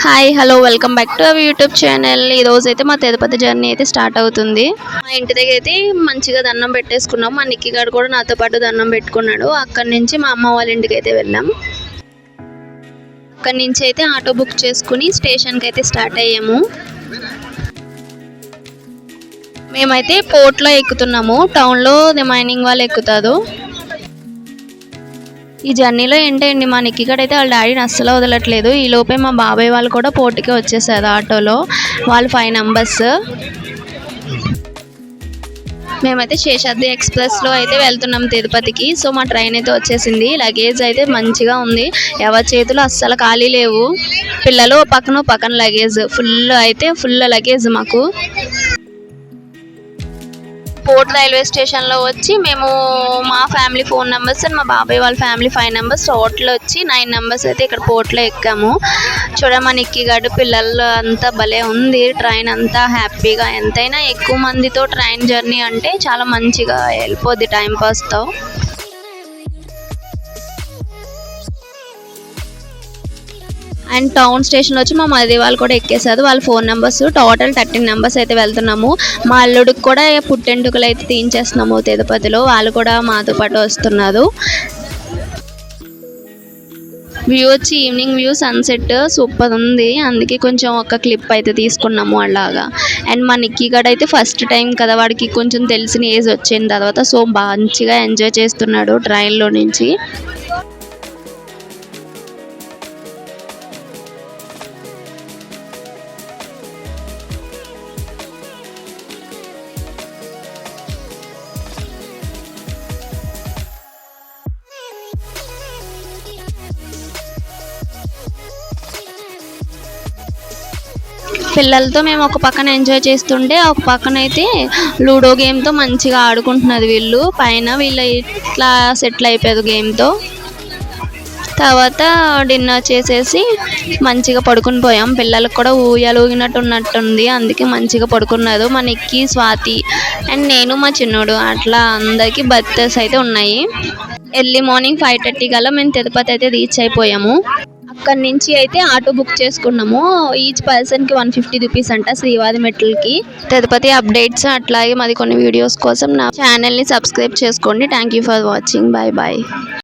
Hi hello welcome back to our YouTube channel. ఈ రోజు అయితే మా తిరుపతి జర్నీ అయితే స్టార్ట్ అవుతుంది. మా ఇంటి దగ్గర అయితే మంచిగా దండం పెట్టేసుకున్నాం. మా నిక్కి గారు కూడా నాతో పాటు దండం పెట్టుకున్నాడు. అక్కడి నుంచి మా అమ్మ వాళ్ళ ఇంటికి అయితే వెళ్ళాం. అక్కడి నుంచి అయితే ఆటో బుక్ చేసుకుని స్టేషన్కి అయితే స్టార్ట్ అయ్యాము. మేమైతే పోర్ట్లో ఎక్కుతున్నాము. టౌన్లో రిమైనింగ్ వాళ్ళు ఎక్కుతారు. ఈ జర్నీలో ఏంటండి మా నిక్కిగడైతే వాళ్ళ డాడీని అస్సలు వదలట్లేదు. ఈ లోపే మా బాబాయ్ వాళ్ళు కూడా పోర్టుకి వచ్చేసారు ఆటోలో. వాళ్ళు 5 మెంబర్స్. మేమైతే శేషాద్రి ఎక్స్ప్రెస్లో అయితే వెళ్తున్నాం తిరుపతికి. సో మా ట్రైన్ అయితే వచ్చేసింది. లగేజ్ అయితే మంచిగా ఉంది. ఎవరి చేతులు అస్సలు ఖాళీ లేవు. పిల్లలు పక్కన లగేజ్ ఫుల్ లగేజ్ మాకు. పోర్ట్ రైల్వే స్టేషన్లో వచ్చి మేము మా ఫ్యామిలీ 4 మెంబర్స్ అండ్ మా బాబాయ్ వాళ్ళ ఫ్యామిలీ 5 మెంబర్స్ టోటల్ వచ్చి 9 మెంబర్స్ అయితే ఇక్కడ పోర్ట్లో ఎక్కాము. చూడమా నిక్కి గడు పిల్లలు అంతా భలే ఉంది. ట్రైన్ అంతా హ్యాపీగా, ఎంతైనా ఎక్కువ మందితో ట్రైన్ జర్నీ అంటే చాలా మంచిగా వెళ్ళిపోద్ది టైం పాస్తో. అండ్ టౌన్ స్టేషన్ వచ్చి మా మరిది వాళ్ళు కూడా ఎక్కేసారు. వాళ్ళు 4 మెంబర్స్, టోటల్ 13 మెంబర్స్ అయితే వెళ్తున్నాము. మా అల్లుడికి కూడా పుట్టెంటుకలు అయితే తీయించేస్తున్నాము తిరుపతిలో. వాళ్ళు కూడా మాతో పాటు వస్తున్నారు. వ్యూ వచ్చి ఈవినింగ్ వ్యూ, సన్సెట్ సూపర్ ఉంది. అందుకే కొంచెం ఒక క్లిప్ అయితే తీసుకున్నాము అలాగా. అండ్ మా నిక్కి గడ అయితే ఫస్ట్ టైం కదా, వాడికి కొంచెం తెలిసిన ఏజ్ వచ్చిన తర్వాత సో మంచిగా ఎంజాయ్ చేస్తున్నాడు ట్రైన్లో నుంచి. పిల్లలతో మేము ఒక పక్కన ఎంజాయ్ చేస్తుంటే ఒక పక్కన అయితే లూడో గేమ్తో మంచిగా ఆడుకుంటున్నారు వీళ్ళు. పైన వీళ్ళు ఇట్లా సెటిల్ అయిపోయారు గేమ్తో. తర్వాత డిన్నర్ చేసేసి మంచిగా పడుకుని పోయాం. పిల్లలకు కూడా ఊగినట్టుంది. అందుకే మంచిగా పడుకున్నారు. మా నిక్కి, స్వాతి అండ్ నేను, మా చిన్నోడు అట్లా అందరికీ బర్త్డేస్ అయితే ఉన్నాయి. ఎర్లీ మార్నింగ్ 5:30 కల్లా మేము తిరుపతి అయితే రీచ్ అయిపోయాము. అక్కడి నుంచి అయితే ఆటో బుక్ చేసుకున్నాము. ఈచ్ పర్సన్కి 150 రూపీస్ అంట శ్రీవారి మెట్లకి. తిరుపతి అప్డేట్స్ అట్లాగే మరి కొన్ని వీడియోస్ కోసం నా ఛానల్ని సబ్స్క్రైబ్ చేసుకోండి. Thank you for watching. Bye bye.